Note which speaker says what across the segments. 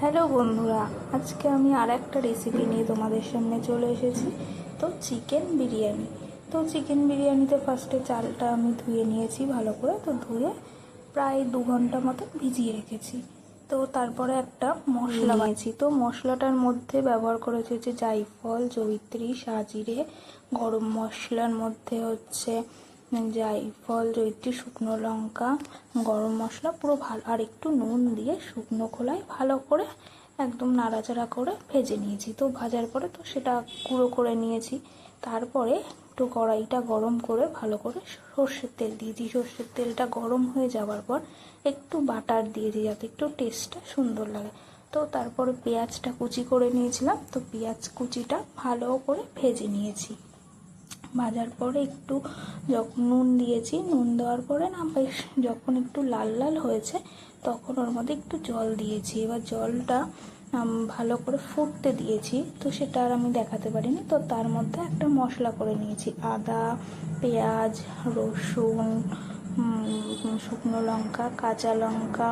Speaker 1: Hello বন্ধুরা, আজকে আমি আর একটা রেসিপি নিয়ে তোমাদের সামনে চলে এসেছি। তো চিকেন বিরিয়ানি। তো চিকেন বিরিয়ানিতে ফার্স্টে চালটা আমি ধুয়ে নিয়েছি ভালো করে। তো ধুয়ে প্রায় 2 ঘন্টা মতো ভিজিয়ে রেখেছি। তো তারপরে একটা মশলা বানিয়েছি। তো মশলাটার মধ্যে ব্যবহার করেছি হচ্ছে জায়ফল, জয়িত্রী, সাজিরে। গরম মশলার মধ্যে হচ্ছে জায়ফল, জয়িত্রী, শুকনো লঙ্কা, গরম মশলা পুরো ভালো, আর একটু নুন দিয়ে শুকনো খোলায় ভালো করে একদম নাড়াচাড়া করে ভেজে নিয়েছি। তো ভাজার পরে তো সেটা গুঁড়ো করে নিয়েছি। তারপরে একটু কড়াইটা গরম করে ভালো করে সর্ষের তেল দিয়েছি। সর্ষের তেলটা গরম হয়ে যাওয়ার পর একটু বাটার দিয়েছি যাতে একটু টেস্টটা সুন্দর লাগে। তো তারপরে পেঁয়াজটা কুচি করে নিয়েছিলাম। তো পেঁয়াজ কুচিটা ভালো করে ভেজে নিয়েছি। ভাজার পরে একটু যখন নুন দিয়েছি, নুন দেওয়ার পরে না বেশ যখন একটু লাল লাল হয়েছে তখন ওর মধ্যে একটু জল দিয়েছি। এবার জলটা ভালো করে ফুটতে দিয়েছি। তো সেটা আর আমি দেখাতে পারিনি। তো তার মধ্যে একটা মশলা করে নিয়েছি, আদা, পেঁয়াজ, রসুন, শুকনো লঙ্কা, কাঁচা লঙ্কা,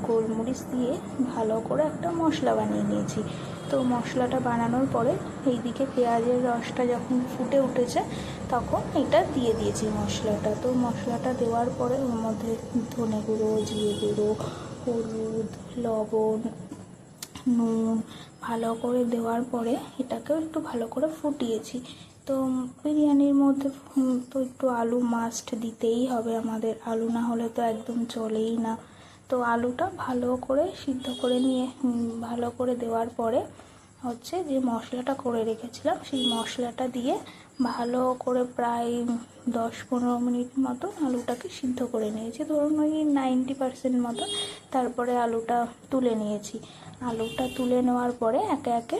Speaker 1: গোলমরিচ দিয়ে ভালো করে একটা মশলা বানিয়ে নিয়েছি। তো মশলাটা বানানোর পরে এইদিকে পেঁয়াজের রসটা যখন ফুটে উঠেছে তখন এটা দিয়ে দিয়েছি মশলাটা। তো মশলাটা দেওয়ার পরে ওর মধ্যে ধনে গুঁড়ো, জিরে গুঁড়ো, হলুদ, লবণ, নুন ভালো করে দেওয়ার পরে এটাকেও একটু ভালো করে ফুটিয়েছি। তো বিরিয়ানির মধ্যে তো একটু আলু মাস্ট দিতেই হবে আমাদের, আলু না হলে তো একদম চলেই না। তো আলুটা ভালো করে সিদ্ধ করে নিয়ে ভালো করে দেওয়ার পরে হচ্ছে যে মশলাটা করে রেখেছিলাম সেই মশলাটা দিয়ে ভালো করে প্রায় 10-15 মিনিট মতো আলুটাকে সিদ্ধ করে নিয়েছি, ধরুন ওই 90% মতো। তারপরে আলুটা তুলে নিয়েছি। আলুটা তুলে নেওয়ার পরে একে একে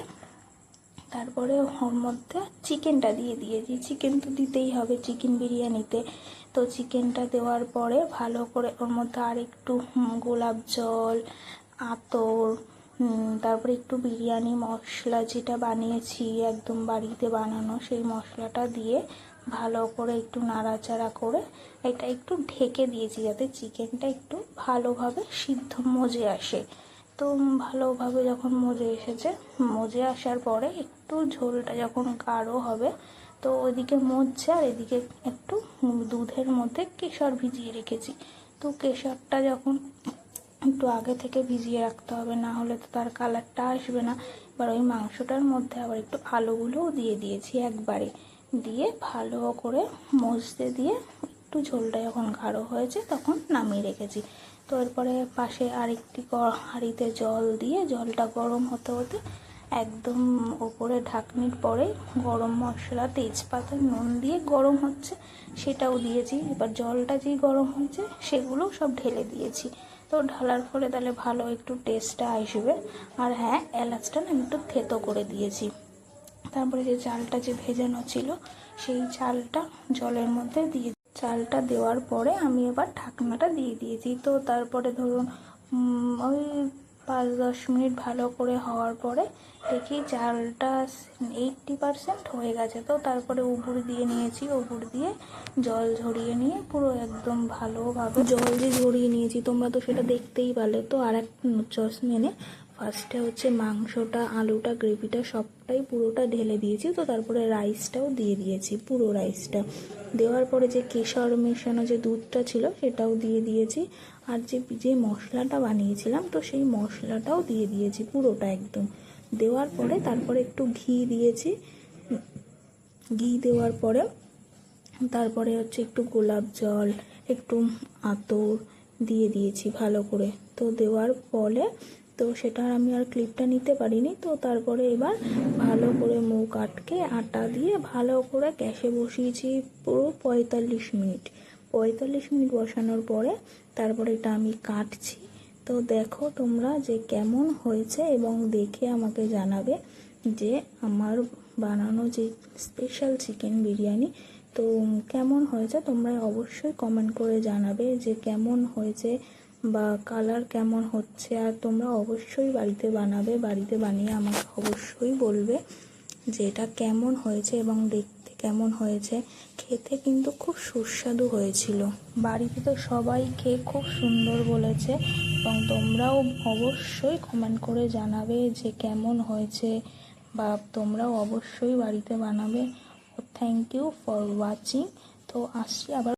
Speaker 1: তারপরে ওর মধ্যে চিকেনটা দিয়ে দিয়েছি। চিকেন তো দিতেই হবে চিকেন বিরিয়ানিতে। তো চিকেনটা দেওয়ার পরে ভালো করে ওর মধ্যে আর একটু গোলাপ জল, আতর, তারপরে একটু বিরিয়ানি মশলা যেটা বানিয়েছি একদম বাড়িতে বানানো সেই মশলাটা দিয়ে ভালো করে একটু নাড়াচাড়া করে এটা একটু ঢেকে দিয়েছি যাতে চিকেনটা একটু ভালোভাবে সিদ্ধ মজে আসে। তো ভালোভাবে যখন মজে আসার পরে একটু ঝোলটা যখন গাঢ় হবে তো ওইদিকে মজছে আর এদিকে একটু দুধের মধ্যে কেশর ভিজিয়ে রেখেছি। তো কেশরটা যখন একটু আগে থেকে ভিজিয়ে রাখতে হবে, না হলে তো তার কালারটা আসবে না। এবার ওই মাংসটার মধ্যে আবার একটু আলুগুলোও দিয়ে দিয়েছি একবারে, দিয়ে ভালো করে মজতে দিয়ে একটু ঝোলটা যখন গাঢ় হয়েছে তখন নামিয়ে রেখেছি। তো এরপরে পাশে আরেকটি হাঁড়িতে জল দিয়ে জলটা গরম হতে হতে একদম ওপরে ঢাকনির পরে গরম মশলা, তেজপাতা, নুন দিয়ে গরম হচ্ছে সেটাও দিয়েছি। এবার জলটা যেই গরম হয়েছে সেগুলো সব ঢেলে দিয়েছি। তো ঢালার ফলে তাহলে ভালো একটু টেস্টটা আসবে। আর হ্যাঁ, এলাচটা না একটু থেতো করে দিয়েছি। তারপরে যে চালটা যে ভেজানো ছিল সেই চালটা জলের মধ্যে দিয়ে চালটা দেওয়ার পরে আমি এবার ঢাকনাটা দিয়ে দিয়েছি। তো তারপরে ধরুন ওই 5-10 মিনিট ভালো করে হওয়ার পরে দেখি চালটা 80% হয়ে গেছে। তো তারপরে উবুড় দিয়ে নিয়েছি, উবুড় দিয়ে জল ঝরিয়ে নিয়ে পুরো একদম ভালোভাবে জল যে ঝরিয়ে নিয়েছি তোমরা তো সেটা দেখতেই পেলে। তো আর এক সসপ্যানে ফার্স্টে হচ্ছে মাংসটা, আলুটা, গ্রেভিটা সবটাই পুরোটা ঢেলে দিয়েছি। তো তারপরে রাইসটাও দিয়ে দিয়েছি, পুরো রাইসটা দেওয়ার পরে যে কেশর মেশানো যে দুধটা ছিল সেটাও দিয়ে দিয়েছি। আর যে মশলাটা বানিয়েছিলাম তো সেই মশলাটাও দিয়ে দিয়েছি পুরোটা একদম। দেওয়ার পরে তারপরে একটু ঘি দিয়েছি। ঘি দেওয়ার পরে তারপরে হচ্ছে একটু গোলাপ জল, একটু আতর দিয়ে দিয়েছি ভালো করে। তো দেওয়ার পরে তো সেটা আমি আর ক্লিপটা নিতে পারিনি। তো তারপরে এবার ভালো করে মুখ আটকে আটা দিয়ে ভালো করে গ্যাসে বসিয়েছি পুরো 45 মিনিট। 45 মিনিট বসানোর পরে তারপরে এটা আমি কাটছি। তো দেখো তোমরা যে কেমন হয়েছে এবং দেখে আমাকে জানাবে যে আমার বানানো যে স্পেশাল চিকেন বিরিয়ানি তো কেমন হয়েছে। তোমরা অবশ্যই কমেন্ট করে জানাবে যে কেমন হয়েছে বা কালার কেমন হচ্ছে। আর তোমরা অবশ্যই বাড়িতে বানাবে, বাড়িতে বানিয়ে আমাকে অবশ্যই বলবে যে এটা কেমন হয়েছে এবং দেখতে কেমন হয়েছে। খেতে কিন্তু খুব সুস্বাদু হয়েছিল। বাড়িতে তো সবাই খেয়ে খুব সুন্দর বলেছে। এবং তোমরাও অবশ্যই কমেন্ট করে জানাবে যে কেমন হয়েছে, বা তোমরাও অবশ্যই বাড়িতে বানাবে। Thank you for watching. তো আসছি আবার।